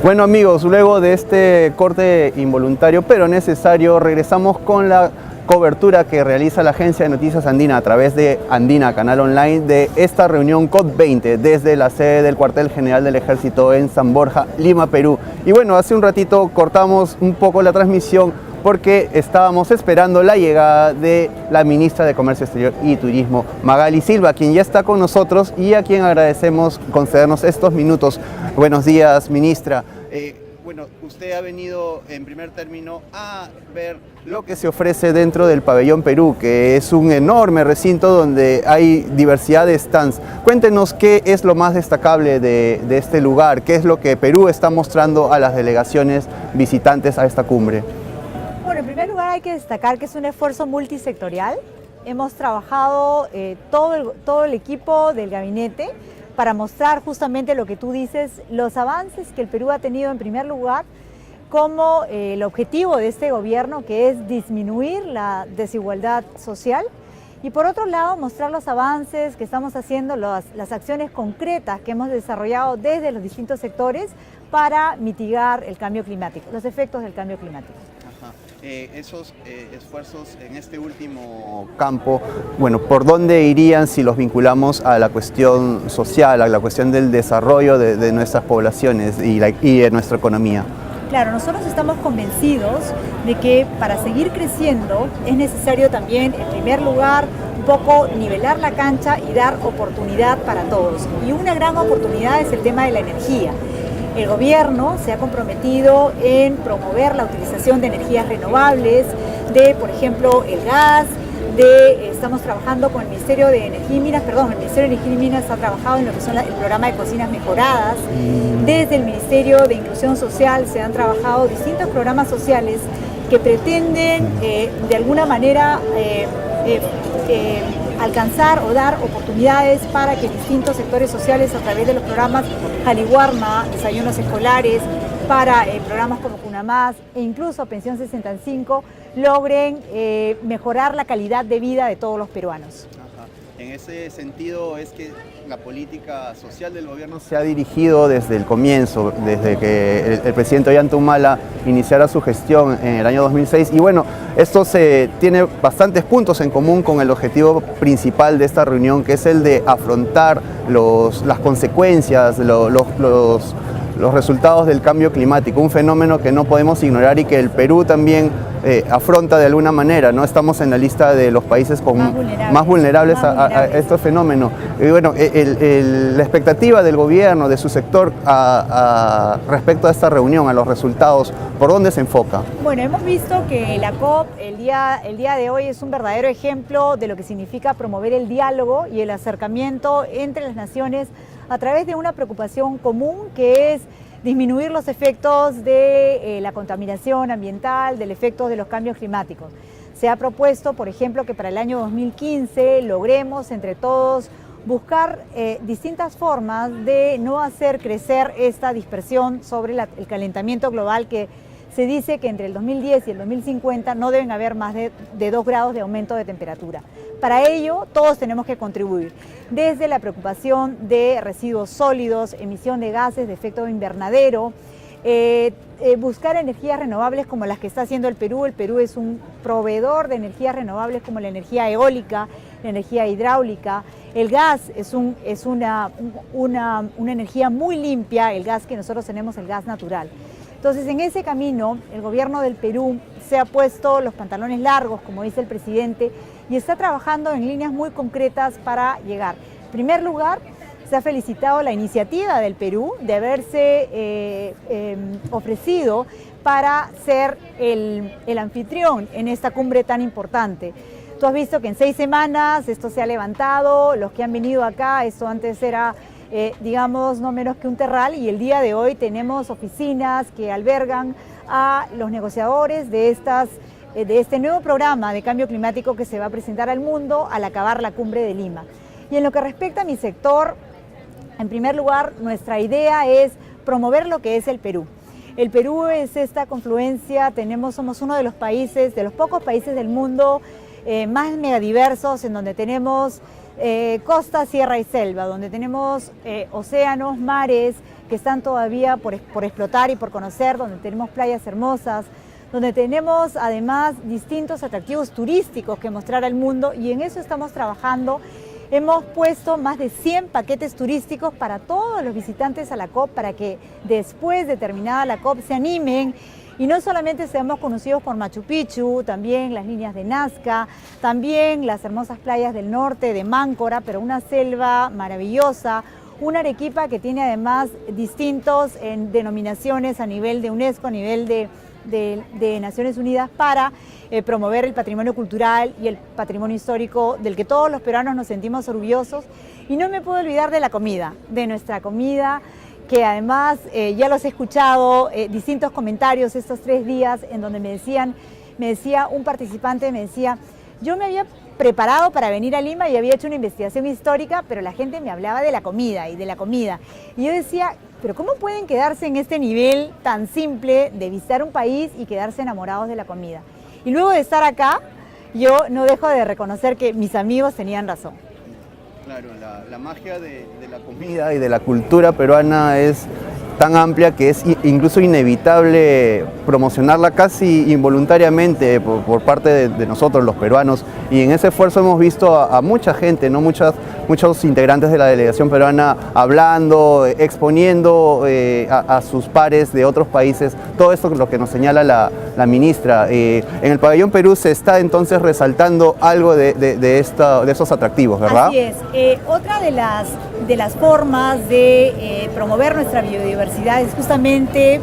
Bueno amigos, luego de este corte involuntario pero necesario, regresamos con la cobertura que realiza la Agencia de Noticias Andina a través de Andina, canal online, de esta reunión COP20 desde la sede del cuartel general del Ejército en San Borja, Lima, Perú. Y bueno, hace un ratito cortamos un poco la transmisión porque estábamos esperando la llegada de la ministra de Comercio Exterior y Turismo, Magali Silva, quien ya está con nosotros y a quien agradecemos concedernos estos minutos. Buenos días, ministra. Bueno, usted ha venido en primer término a ver lo que se ofrece dentro del Pabellón Perú, que es un enorme recinto donde hay diversidad de stands. Cuéntenos qué es lo más destacable de este lugar, qué es lo que Perú está mostrando a las delegaciones visitantes a esta cumbre. Bueno, en primer lugar hay que destacar que es un esfuerzo multisectorial. Hemos trabajado todo el equipo del gabinete para mostrar justamente lo que tú dices, los avances que el Perú ha tenido en primer lugar como el objetivo de este gobierno, que es disminuir la desigualdad social, y por otro lado mostrar los avances que estamos haciendo, las acciones concretas que hemos desarrollado desde los distintos sectores para mitigar el cambio climático, los efectos del cambio climático. Esos esfuerzos en este último campo, bueno, ¿por dónde irían si los vinculamos a la cuestión social, a la cuestión del desarrollo de nuestras poblaciones y de nuestra economía? Claro, nosotros estamos convencidos de que para seguir creciendo es necesario también, en primer lugar, un poco nivelar la cancha y dar oportunidad para todos. Y una gran oportunidad es el tema de la energía. El gobierno se ha comprometido en promover la utilización de energías renovables, de, por ejemplo, el gas, estamos trabajando con el Ministerio de Energía y Minas, el Ministerio de Energía y Minas ha trabajado en lo que son el programa de cocinas mejoradas. Desde el Ministerio de Inclusión Social se han trabajado distintos programas sociales que pretenden, de alguna manera, alcanzar o dar oportunidades para que distintos sectores sociales a través de los programas Jaliwarma, desayunos escolares, para programas como Cunamás e incluso Pensión 65 logren mejorar la calidad de vida de todos los peruanos. En ese sentido es que la política social del gobierno se ha dirigido desde el comienzo, desde que el presidente Ollanta Humala iniciara su gestión en el año 2006. Y bueno, esto tiene bastantes puntos en común con el objetivo principal de esta reunión, que es el de afrontar las consecuencias, los resultados del cambio climático, un fenómeno que no podemos ignorar y que el Perú también afronta de alguna manera, ¿no? Estamos en la lista de los países más vulnerables a este fenómeno. Y bueno, la expectativa del gobierno, de su sector respecto a esta reunión, a los resultados, ¿por dónde se enfoca? Bueno, hemos visto que la COP el día de hoy es un verdadero ejemplo de lo que significa promover el diálogo y el acercamiento entre las naciones a través de una preocupación común que es disminuir los efectos de la contaminación ambiental, del efecto de los cambios climáticos. Se ha propuesto, por ejemplo, que para el año 2015 logremos entre todos buscar distintas formas de no hacer crecer esta dispersión sobre el calentamiento global, que se dice que entre el 2010 y el 2050 no deben haber más de 2 grados de aumento de temperatura. Para ello, todos tenemos que contribuir, desde la preocupación de residuos sólidos, emisión de gases de efecto invernadero, buscar energías renovables como las que está haciendo el Perú. El Perú es un proveedor de energías renovables como la energía eólica, la energía hidráulica. El gas es una energía muy limpia, el gas que nosotros tenemos, el gas natural. Entonces, en ese camino, el gobierno del Perú se ha puesto los pantalones largos, como dice el presidente, y está trabajando en líneas muy concretas para llegar. En primer lugar, se ha felicitado la iniciativa del Perú de haberse ofrecido para ser el anfitrión en esta cumbre tan importante. Tú has visto que en 6 semanas esto se ha levantado, los que han venido acá, esto antes era digamos, no menos que un terral, y el día de hoy tenemos oficinas que albergan a los negociadores de este nuevo programa de cambio climático que se va a presentar al mundo al acabar la cumbre de Lima. Y en lo que respecta a mi sector, en primer lugar, nuestra idea es promover lo que es el Perú. El Perú es esta confluencia, somos uno de los países, de los pocos países del mundo más megadiversos, en donde tenemos costa, sierra y selva, donde tenemos océanos, mares que están todavía por explotar y por conocer, donde tenemos playas hermosas, donde tenemos además distintos atractivos turísticos que mostrar al mundo, y en eso estamos trabajando. Hemos puesto más de 100 paquetes turísticos para todos los visitantes a la COP, para que después de terminada la COP se animen y no solamente seamos conocidos por Machu Picchu, también las líneas de Nazca, también las hermosas playas del norte de Máncora, pero una selva maravillosa, una Arequipa que tiene además distintos denominaciones a nivel de UNESCO, a nivel de Naciones Unidas, para promover el patrimonio cultural y el patrimonio histórico del que todos los peruanos nos sentimos orgullosos. Y no me puedo olvidar de la comida, de nuestra comida, que además ya los he escuchado, distintos comentarios estos 3 días en donde me decía un participante, me decía, yo me había preparado para venir a Lima y había hecho una investigación histórica, pero la gente me hablaba de la comida y de la comida. Y yo decía, pero ¿cómo pueden quedarse en este nivel tan simple de visitar un país y quedarse enamorados de la comida? Y luego de estar acá, yo no dejo de reconocer que mis amigos tenían razón. Claro, la magia de la comida y de la cultura peruana es tan amplia que es incluso inevitable promocionarla casi involuntariamente por parte de nosotros los peruanos, y en ese esfuerzo hemos visto a mucha gente, ¿no? muchos integrantes de la delegación peruana hablando, exponiendo a sus pares de otros países todo esto, lo que nos señala la ministra. En el Pabellón Perú se está entonces resaltando algo de esos atractivos, ¿verdad? Así es. Otra de las formas de promover nuestra biodiversidad es justamente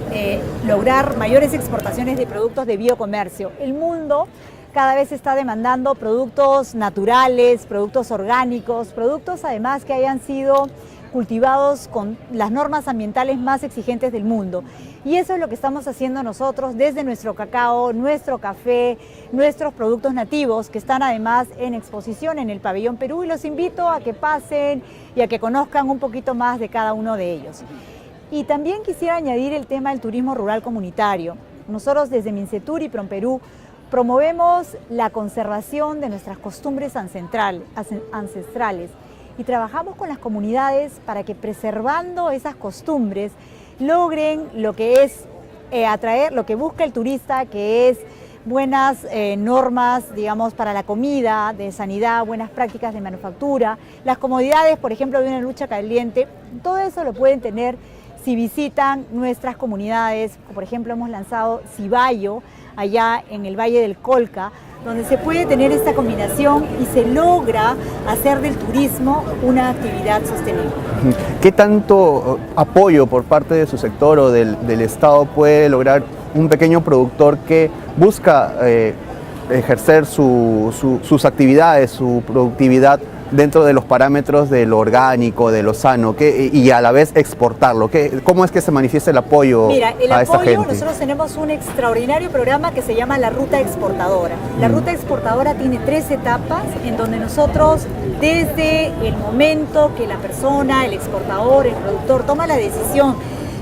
lograr mayores exportaciones de productos de biocomercio. El mundo cada vez está demandando productos naturales, productos orgánicos, productos además que hayan sido cultivados con las normas ambientales más exigentes del mundo. Y eso es lo que estamos haciendo nosotros desde nuestro cacao, nuestro café, nuestros productos nativos, que están además en exposición en el Pabellón Perú, y los invito a que pasen y a que conozcan un poquito más de cada uno de ellos. Y también quisiera añadir el tema del turismo rural comunitario. Nosotros desde Mincetur y Promperú promovemos la conservación de nuestras costumbres ancestrales y trabajamos con las comunidades para que, preservando esas costumbres, logren lo que es atraer, lo que busca el turista, que es buenas normas, digamos, para la comida, de sanidad, buenas prácticas de manufactura, las comodidades, por ejemplo, de una lucha caliente. Todo eso lo pueden tener si visitan nuestras comunidades. Por ejemplo, hemos lanzado Cibayo, allá en el Valle del Colca, donde se puede tener esta combinación y se logra hacer del turismo una actividad sostenible. ¿Qué tanto apoyo por parte de su sector o del Estado puede lograr un pequeño productor que busca ejercer sus actividades, su productividad dentro de los parámetros de lo orgánico, de lo sano, y a la vez exportarlo? ¿Cómo es que se manifiesta el apoyo a esta gente? Nosotros tenemos un extraordinario programa que se llama la Ruta Exportadora. La Ruta Exportadora tiene 3 etapas en donde nosotros, desde el momento que la persona, el exportador, el productor, toma la decisión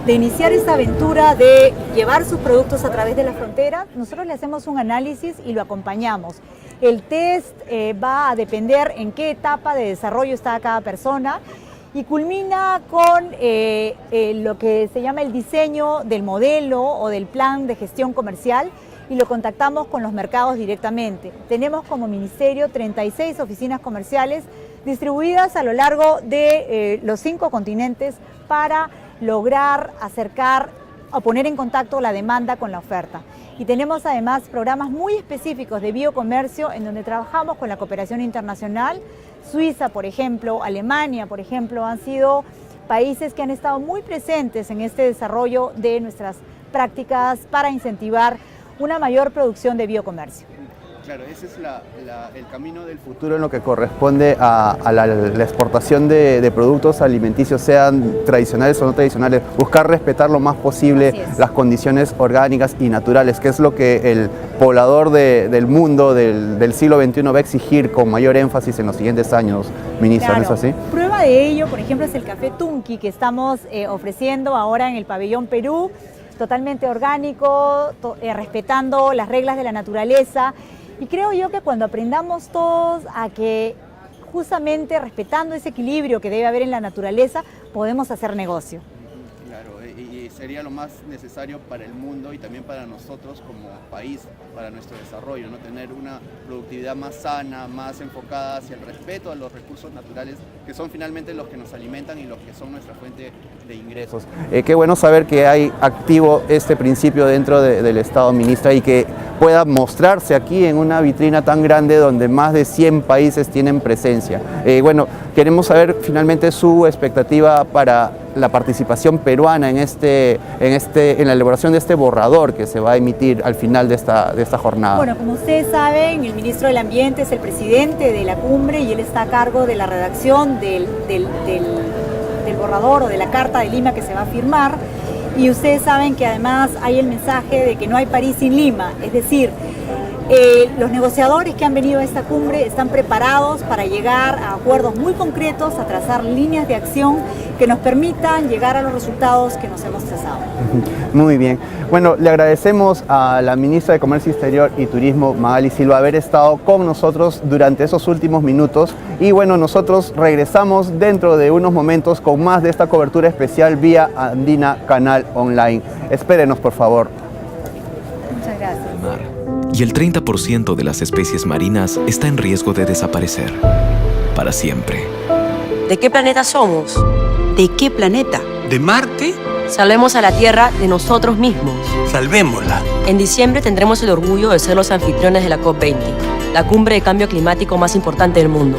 de iniciar esta aventura de llevar sus productos a través de la frontera, nosotros le hacemos un análisis y lo acompañamos. El test va a depender en qué etapa de desarrollo está cada persona y culmina con lo que se llama el diseño del modelo o del plan de gestión comercial y lo contactamos con los mercados directamente. Tenemos como ministerio 36 oficinas comerciales distribuidas a lo largo de los 5 continentes para lograr acercar o poner en contacto la demanda con la oferta. Y tenemos además programas muy específicos de biocomercio en donde trabajamos con la cooperación internacional. Suiza, por ejemplo, Alemania, por ejemplo, han sido países que han estado muy presentes en este desarrollo de nuestras prácticas para incentivar una mayor producción de biocomercio. Claro, ese es el camino del futuro en lo que corresponde a la exportación de productos alimenticios, sean tradicionales o no tradicionales, buscar respetar lo más posible las condiciones orgánicas y naturales, que es lo que el poblador del mundo del siglo XXI va a exigir con mayor énfasis en los siguientes años, ministra, ¿no es así? Prueba de ello, por ejemplo, es el café Tunqui que estamos ofreciendo ahora en el Pabellón Perú, totalmente orgánico, respetando las reglas de la naturaleza. Y creo yo que cuando aprendamos todos a que justamente respetando ese equilibrio que debe haber en la naturaleza, podemos hacer negocio. Claro, y sería lo más necesario para el mundo y también para nosotros como país, para nuestro desarrollo, ¿no? Tener una productividad más sana, más enfocada hacia el respeto a los recursos naturales, que son finalmente los que nos alimentan y los que son nuestra fuente de ingresos. Qué bueno saber que hay activo este principio dentro del Estado, ministra, y que pueda mostrarse aquí en una vitrina tan grande donde más de 100 países tienen presencia. Bueno, queremos saber finalmente su expectativa para la participación peruana en la elaboración de este borrador que se va a emitir al final de esta jornada. Bueno, como ustedes saben, el ministro del Ambiente es el presidente de la cumbre y él está a cargo de la redacción del borrador o de la Carta de Lima que se va a firmar. Y ustedes saben que además hay el mensaje de que no hay París sin Lima, es decir, los negociadores que han venido a esta cumbre están preparados para llegar a acuerdos muy concretos, a trazar líneas de acción que nos permitan llegar a los resultados que nos hemos trazado. Muy bien. Bueno, le agradecemos a la ministra de Comercio Exterior y Turismo, Magali Silva, haber estado con nosotros durante esos últimos minutos. Y bueno, nosotros regresamos dentro de unos momentos con más de esta cobertura especial vía Andina Canal Online. Espérenos, por favor. Muchas gracias. Y el 30% de las especies marinas está en riesgo de desaparecer para siempre. ¿De qué planeta somos? ¿De qué planeta? ¿De Marte? Salvemos a la Tierra de nosotros mismos. Salvémosla. En diciembre tendremos el orgullo de ser los anfitriones de la COP20, la cumbre de cambio climático más importante del mundo.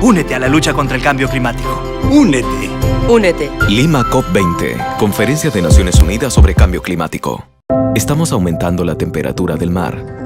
Únete a la lucha contra el cambio climático. ¡Únete! Únete. Lima COP20, Conferencia de Naciones Unidas sobre Cambio Climático. Estamos aumentando la temperatura del mar.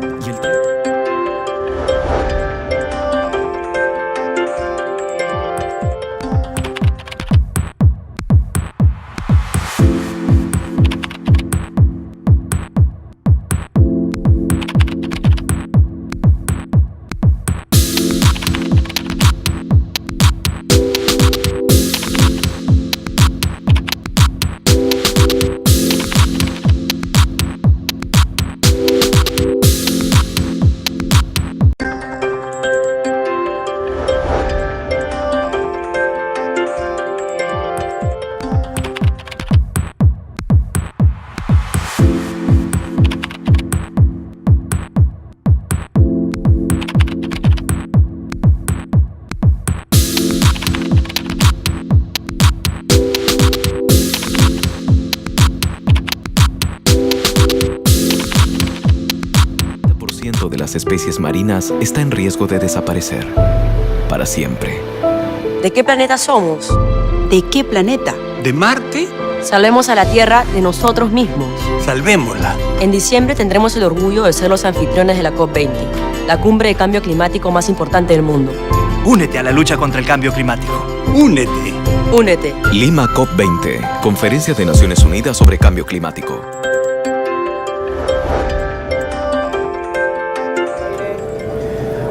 De las especies marinas está en riesgo de desaparecer para siempre. ¿De qué planeta somos? ¿De qué planeta? ¿De Marte? Salvemos a la Tierra de nosotros mismos. Salvémosla. En diciembre tendremos el orgullo de ser los anfitriones de la COP20, la cumbre de cambio climático más importante del mundo. Únete a la lucha contra el cambio climático. Únete. Únete. Lima COP20, Conferencia de Naciones Unidas sobre Cambio Climático.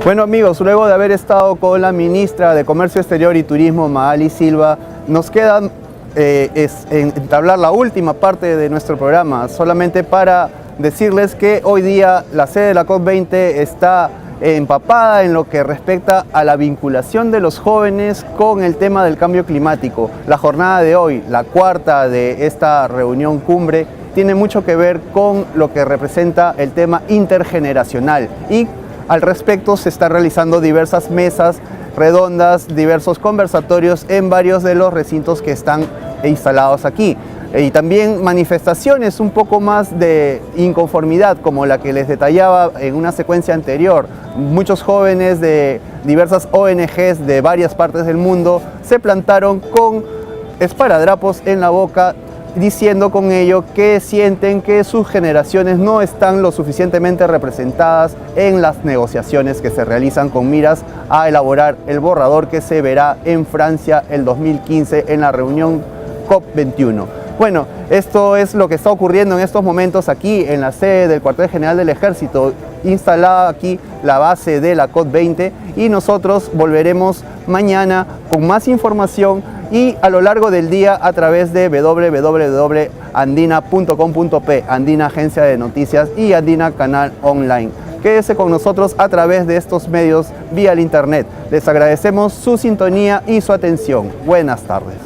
Bueno amigos, luego de haber estado con la ministra de Comercio Exterior y Turismo, Maali Silva, nos queda entablar la última parte de nuestro programa, solamente para decirles que hoy día la sede de la COP20 está empapada en lo que respecta a la vinculación de los jóvenes con el tema del cambio climático. La jornada de hoy, la cuarta de esta reunión cumbre, tiene mucho que ver con lo que representa el tema intergeneracional y al respecto se están realizando diversas mesas redondas, diversos conversatorios en varios de los recintos que están instalados aquí. Y también manifestaciones un poco más de inconformidad, como la que les detallaba en una secuencia anterior. Muchos jóvenes de diversas ONGs de varias partes del mundo se plantaron con esparadrapos en la boca, diciendo con ello que sienten que sus generaciones no están lo suficientemente representadas en las negociaciones que se realizan con miras a elaborar el borrador que se verá en Francia el 2015 en la reunión COP21. Bueno, esto es lo que está ocurriendo en estos momentos aquí en la sede del Cuartel General del Ejército, instalada aquí la base de la COP20, y nosotros volveremos mañana con más información y a lo largo del día a través de www.andina.com.p, Andina Agencia de Noticias y Andina Canal Online. Quédese con nosotros a través de estos medios vía el internet. Les agradecemos su sintonía y su atención. Buenas tardes.